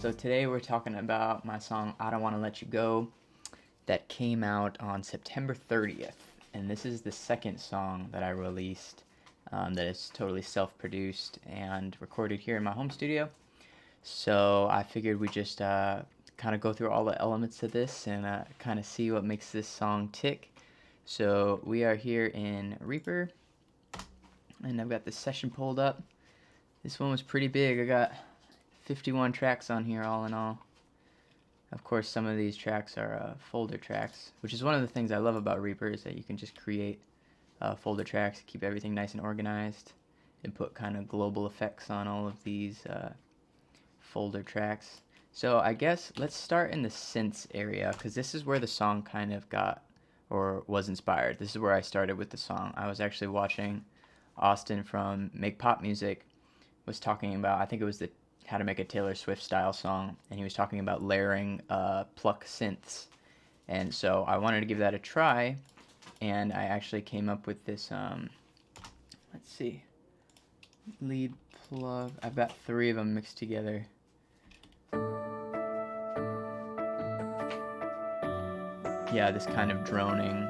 So today we're talking about my song I Don't Want to Let You Go that came out on September 30th. And this is the second song that I released that is totally self-produced and recorded here in my home studio. So I figured we just kind of go through all the elements of this and kind of see what makes this song tick. So we are here in Reaper, and I've got the session pulled up. This one was pretty big. I got 51 tracks on here all in all. Of course, some of these tracks are folder tracks, which is one of the things I love about Reaper, is that you can just create folder tracks, keep everything nice and organized, and put kind of global effects on all of these folder tracks. So I guess let's start in the synths area, because this is where the song kind of got, or was inspired. This is where I started with the song. I was actually watching Austin from Make Pop Music was talking about, I think it was the How to Make a Taylor Swift style song, and he was talking about layering pluck synths. And so I wanted to give that a try, and I actually came up with this, let's see, lead plug. I've got 3 of them mixed together. Yeah, this kind of droning.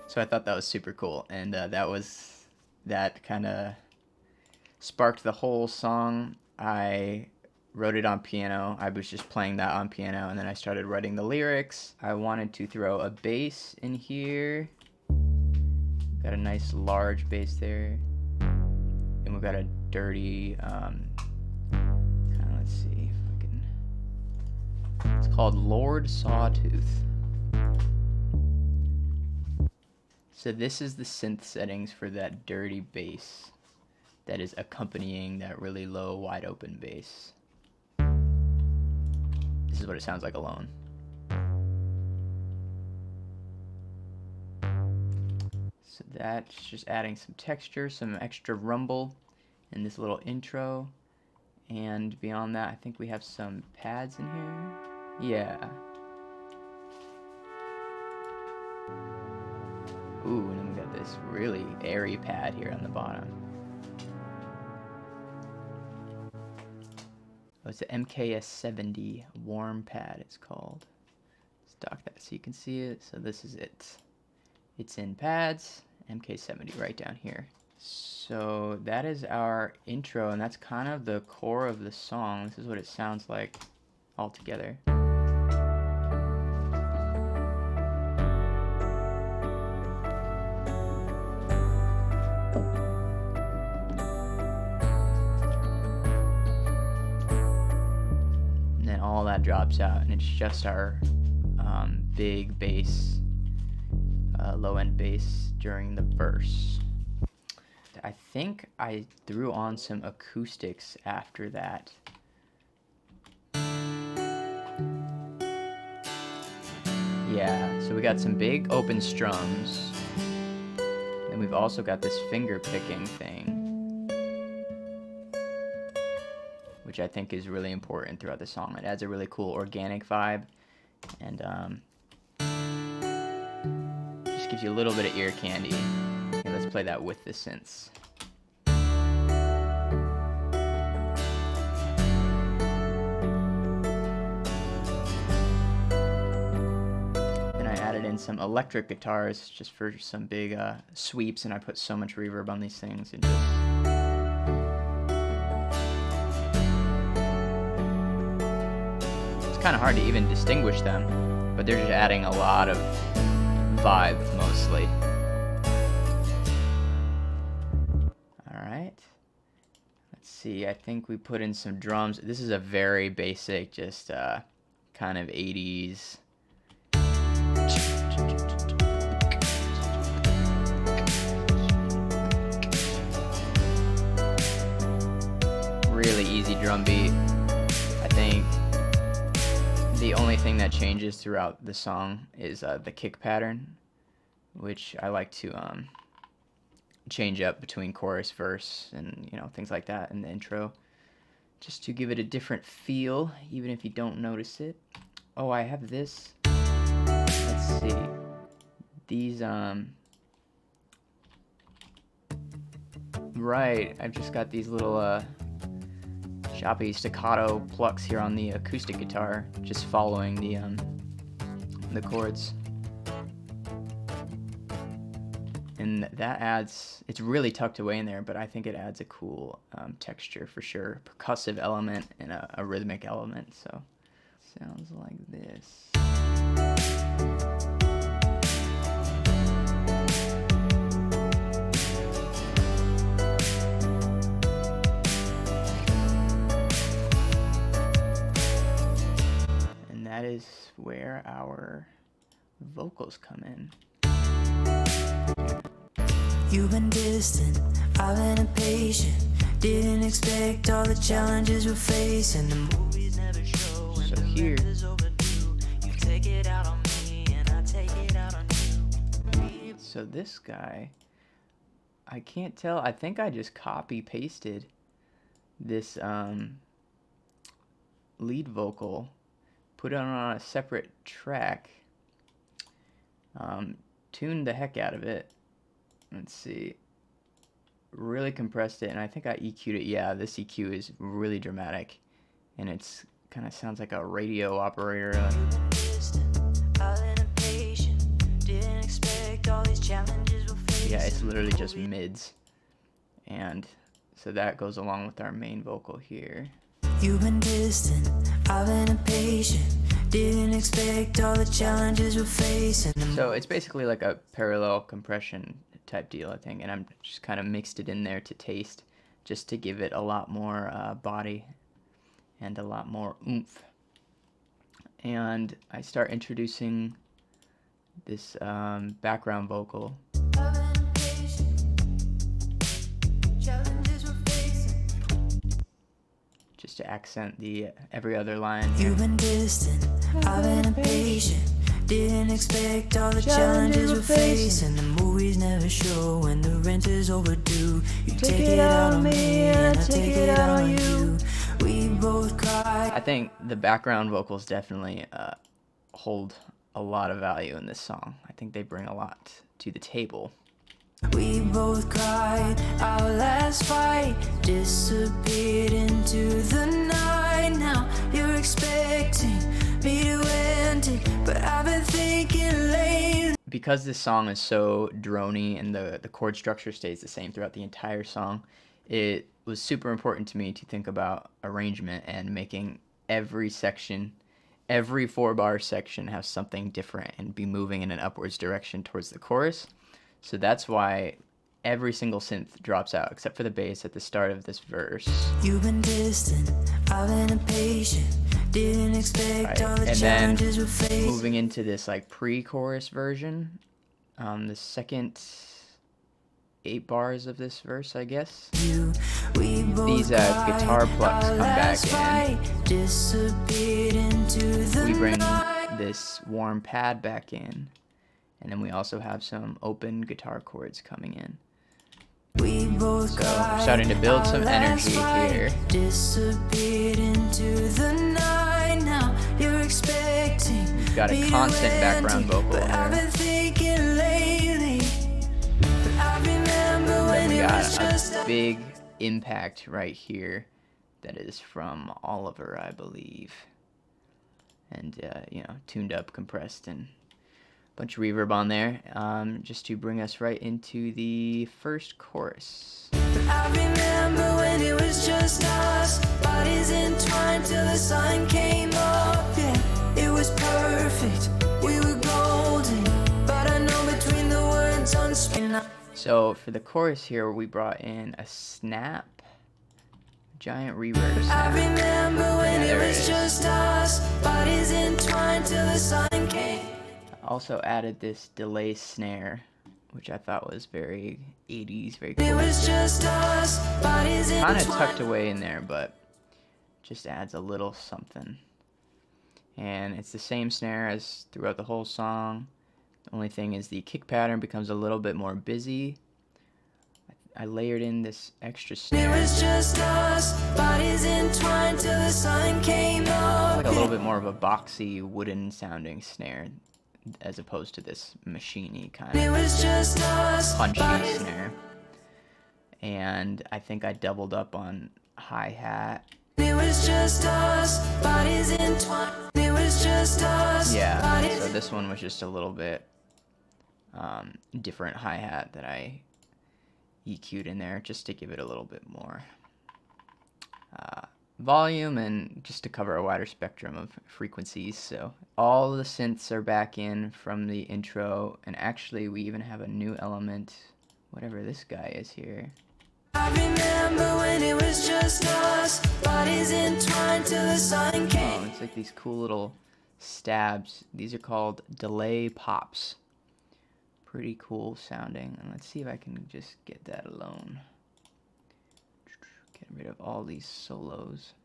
So I thought that was super cool, and that kind of sparked the whole song. I wrote it on piano. I was just playing that on piano, and then I started writing the lyrics. I wanted to throw a bass in here. Got a nice large bass there, and we've got a dirty kind of, let's see if I can. It's called Lord Sawtooth. So this is the synth settings for that dirty bass that is accompanying that really low, wide open bass. This is what it sounds like alone. So that's just adding some texture, some extra rumble in this little intro. And beyond that, I think we have some pads in here. Yeah. Ooh, and then we got this really airy pad here on the bottom. Oh, it's the MKS 70 warm pad, it's called. Let's dock that so you can see it. So this is it. It's in pads, MK70 right down here. So that is our intro, and that's kind of the core of the song. This is what it sounds like all together. All that drops out, and it's just our big bass, low end bass during the verse. I think I threw on some acoustics after that. Yeah, so we got some big open strums, and we've also got this finger picking thing, which I think is really important throughout the song. It adds a really cool organic vibe, and just gives you a little bit of ear candy. Okay, let's play that with the synths. Then I added in some electric guitars just for some big sweeps, and I put so much reverb on these things, and just kind of hard to even distinguish them, but they're just adding a lot of vibe mostly. Alright, let's see, I think we put in some drums. This is a very basic, just kind of 80s. Really easy drum beat. I think the only thing that changes throughout the song is the kick pattern, which I like to change up between chorus, verse, and things like that in the intro, just to give it a different feel, even if you don't notice it. Oh, I have this. Let's see. These Right, I've just got these little choppy staccato plucks here on the acoustic guitar, just following the chords. And that adds, it's really tucked away in there, but I think it adds a cool texture for sure. Percussive element and a rhythmic element, so sounds like this. And that is where our vocals come in. You've been distant, I've been impatient. Didn't expect all the challenges we're facing. The movies never show. So here, you take it out on me and I take it out on you. so this guy, I can't tell. I think I just copy pasted this lead vocal, put it on a separate track, tuned the heck out of it. Let's see, really compressed it, and I think I EQ'd it. Yeah, this EQ is really dramatic, and it's kind of sounds like a radio operator. Yeah, it's literally just mids, and so that goes along with our main vocal here. You've been distant, I've been impatient. Didn't expect all the challenges we're facing. So it's basically like a parallel compression type deal, I think, and I'm just kind of mixed it in there to taste, just to give it a lot more body and a lot more oomph. And I start introducing this background vocal. Just to accent the every other line here. You've been distant, I've been impatient. Didn't expect all the challenges we're facing. The movies never show when the rent is overdue. You take it out on me and I take it out on you. We both cry. I think the background vocals definitely hold a lot of value in this song. I think they bring a lot to the table. We both cried, our last fight disappeared into the night. Now you're expecting me to end it, but I've been thinking lately. Because this song is so drony and the chord structure stays the same throughout the entire song, it was super important to me to think about arrangement and making every section, every 4-bar section have something different and be moving in an upwards direction towards the chorus. So that's why every single synth drops out, except for the bass at the start of this verse. You've been distant, I've been impatient. Didn't expect all the And challenges we're then facing. moving into this like pre-chorus version, the second 8 bars of this verse, I guess. We both These guitar plucks come back in. Disappeared into the We bring night. this warm pad back in. And then we also have some open guitar chords coming in. We both So we're starting to build some energy here. Disappeared into the night. Now you're expecting. We've got a constant background vocal I've here. been thinking lately. I remember Then when we it got was just a big impact right here that is from Oliver, I believe. And, tuned up, compressed, and bunch of reverb on there, just to bring us right into the first chorus. I remember when it was just us, bodies entwined till the sun came up. Yeah, it was perfect, we were golden, but I know between the words unspoken. So for the chorus here, we brought in a snap, giant reverb I snap. remember when Yeah, it there it was is. just us, bodies entwined till the sun came. Also added this delay snare, which I thought was very 80s, very It cool. was just us, bodies Kind of entwined. tucked away in there, but just adds a little something. And it's the same snare as throughout the whole song. The only thing is the kick pattern becomes a little bit more busy. I layered in this extra It snare. was just us, bodies entwined till the sun came up. Like a little bit more of a boxy, wooden sounding snare, as opposed to this machine-y kind It of was just us, punchy bodies. snare. and I think I doubled up on hi-hat. It was just us, bodies entwined. It was just us. Yeah, so this one was just a little bit different hi-hat that I EQ'd in there just to give it a little bit more volume and just to cover a wider spectrum of frequencies. So all the synths are back in from the intro, and actually we even have a new element, whatever this guy is here. I remember when it was just us, bodies entwined till the sun came. Oh, it's like these cool little stabs. These are called delay pops. Pretty cool sounding. And let's see if I can just get that alone. Get rid of all these solos.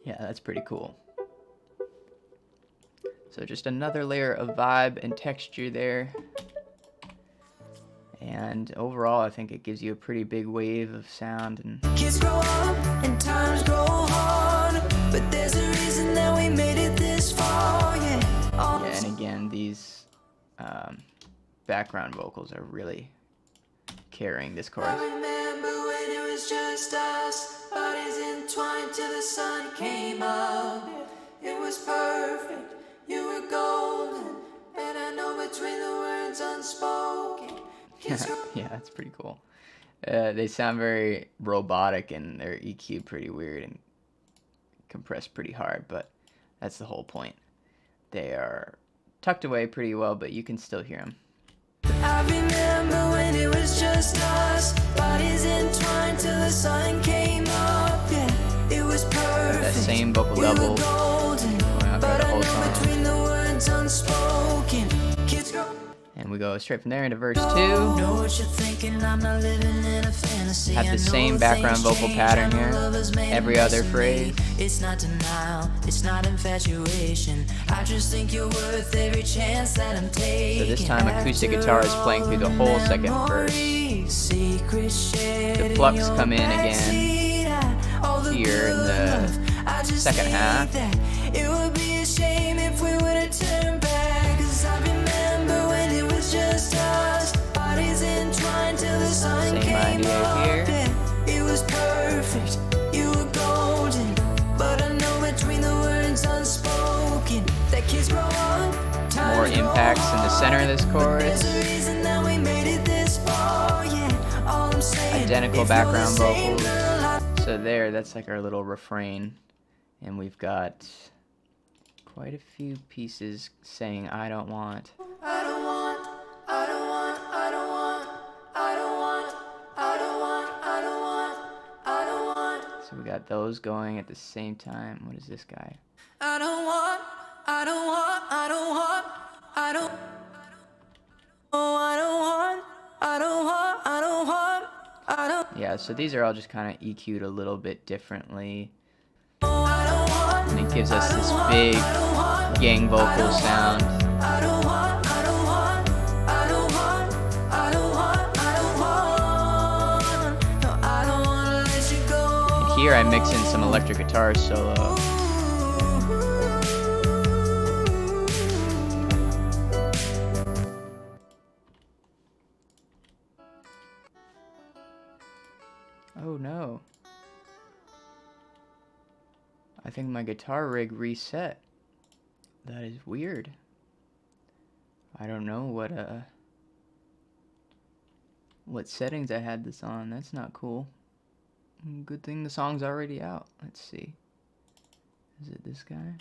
Yeah, that's pretty cool. So just another layer of vibe and texture there. And overall, I think it gives you a pretty big wave of sound. And kids grow up and times grow hard, but there's a reason that we made it this far, yeah. Yeah, and again, these background vocals are really carrying this chorus. I remember when it was just us, bodies entwined till the sun came up. It was perfect, you were golden, and I know between the words unspoken. Yeah, that's pretty cool. They sound very robotic and they're EQ'd pretty weird and compressed pretty hard, but that's the whole point. They are tucked away pretty well, but you can still hear them. I remember when it was just us, bodies entwined till the sun came up. Yeah, it was perfect. That same vocal double golden, going on throughout the whole song. between the words unspoken. Kids grow. And we go straight from there into verse 2. Know what you're thinking, I'm not living in a fantasy. Have the same background vocal pattern here. Every other phrase. It's not denial, it's not infatuation. I just think you're worth every chance that I'm taking. So this time acoustic guitar is playing through the whole second verse. The plucks come in again here in the second half. It would be a shame if we would have turned back, 'cause I remember when it was just us, bodies entwined till the sun Same came idea up. here. Yeah, it was perfect, you were golden, but I know between the words unspoken that kids grow up. More impacts in the center of this chorus. Identical background vocals. So there, that's like our little refrain. And we've got quite a few pieces saying, I don't want. I don't want, I don't want, I don't want, I don't want, I don't want, I don't want, I don't want. So we got those going at the same time. What is this guy? I don't want, I don't want, I don't want, I don't. Oh, I don't want, I don't want, I don't want, I don't. Yeah, so these are all just kind of EQ'd a little bit differently. Oh, I don't want, And it gives us this big gang vocal sound. I don't want, I don't want, I don't want, I don't want, I don't want. No, I don't wanna let you go. And here I mix in some electric guitar solo. Oh no. I think my guitar rig reset. That is weird. I don't know what settings I had this on. That's not cool. Good thing the song's already out. Let's see. Is it this guy?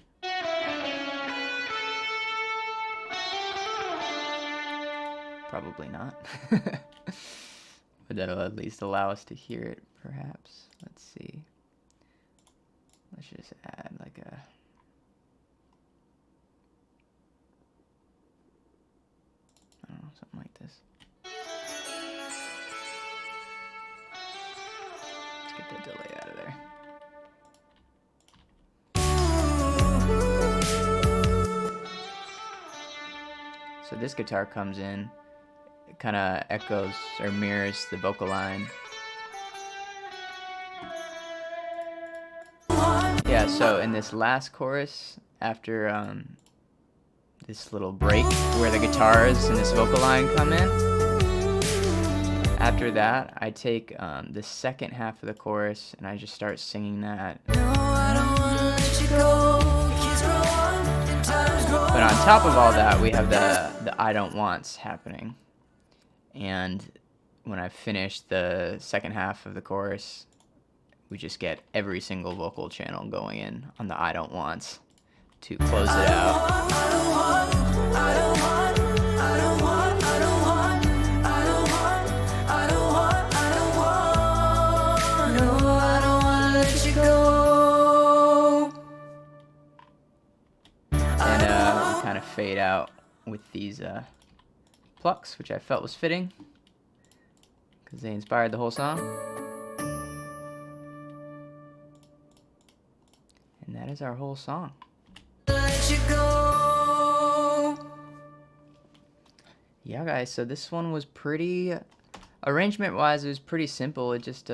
Probably not. But that'll at least allow us to hear it, perhaps. Let's see. Let's just add like a... I don't know, something like this. Let's get that delay out of there. So this guitar comes in, it kind of echoes or mirrors the vocal line. Yeah, so in this last chorus, after this little break where the guitars and this vocal line come in. After that, I take the second half of the chorus and I just start singing that. No, I don't wanna let you go. Kids grow up and times grow But on top of all that, we have the I don't wants happening. And when I finish the second half of the chorus, we just get every single vocal channel going in on the I don't wants to close it out. And we kind of fade out with these plucks, which I felt was fitting because they inspired the whole song. And that is our whole song. Yeah, guys, so this one was pretty, arrangement wise, it was pretty simple. It just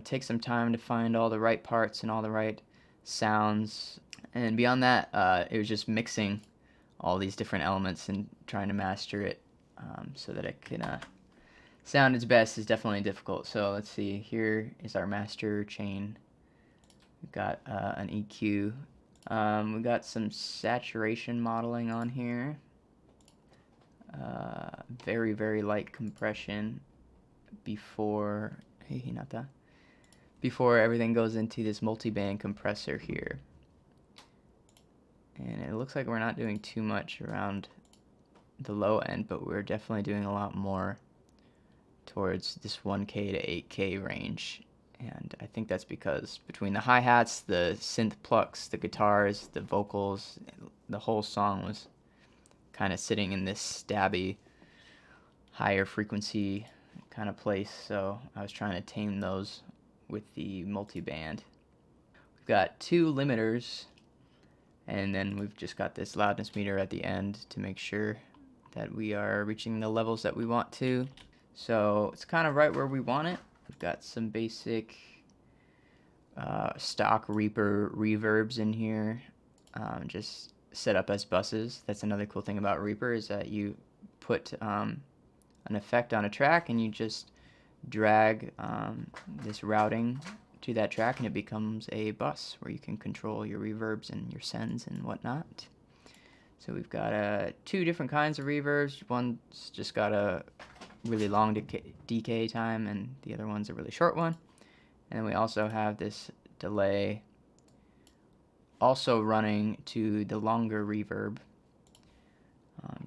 takes some time to find all the right parts and all the right sounds. And beyond that, it was just mixing all these different elements and trying to master it so that it can sound its best is definitely difficult. So let's see, here is our master chain. We've got an EQ. We've got some saturation modeling on here. Very, very light compression before everything goes into this multi-band compressor here. And it looks like we're not doing too much around the low end, but we're definitely doing a lot more towards this 1K to 8K range. And I think that's because between the hi-hats, the synth plucks, the guitars, the vocals, the whole song was kind of sitting in this stabby, higher frequency kind of place. So I was trying to tame those with the multi-band. We've got two limiters, and then we've just got this loudness meter at the end to make sure that we are reaching the levels that we want to. So it's kind of right where we want it. We've got some basic stock Reaper reverbs in here, just set up as buses. That's another cool thing about Reaper, is that you put an effect on a track and you just drag this routing to that track and it becomes a bus where you can control your reverbs and your sends and whatnot. So we've got two different kinds of reverbs. One's just got a really long decay time and the other one's a really short one. And then we also have this delay also running to the longer reverb,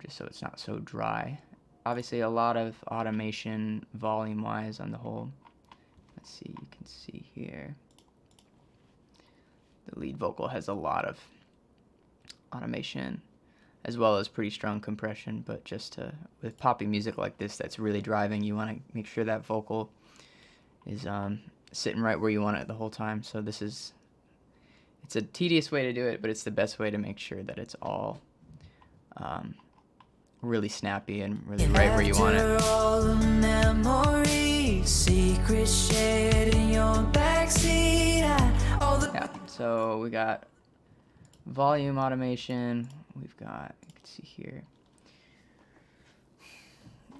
just so it's not so dry. Obviously a lot of automation volume wise on the whole. Let's see, you can see here the lead vocal has a lot of automation as well as pretty strong compression, but just with poppy music like this that's really driving, you want to make sure that vocal is sitting right where you want it the whole time. So it's a tedious way to do it, but it's the best way to make sure that it's all really snappy and really right where you want it. All the memories, secrets shared in your backseat. Yeah, so we got volume automation. We've got, you can see here,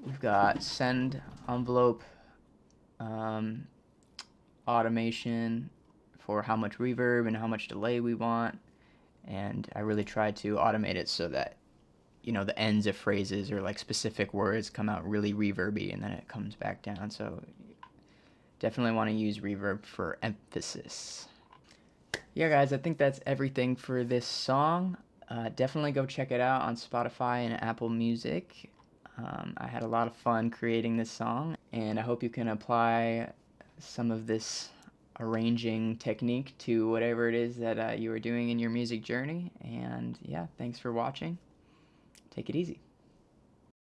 we've got send envelope automation for how much reverb and how much delay we want. And I really tried to automate it so that, the ends of phrases or like specific words come out really reverby and then it comes back down. So definitely want to use reverb for emphasis. Yeah, guys, I think that's everything for this song. Definitely go check it out on Spotify and Apple Music. I had a lot of fun creating this song, and I hope you can apply some of this arranging technique to whatever it is that you are doing in your music journey. And yeah, thanks for watching. Take it easy.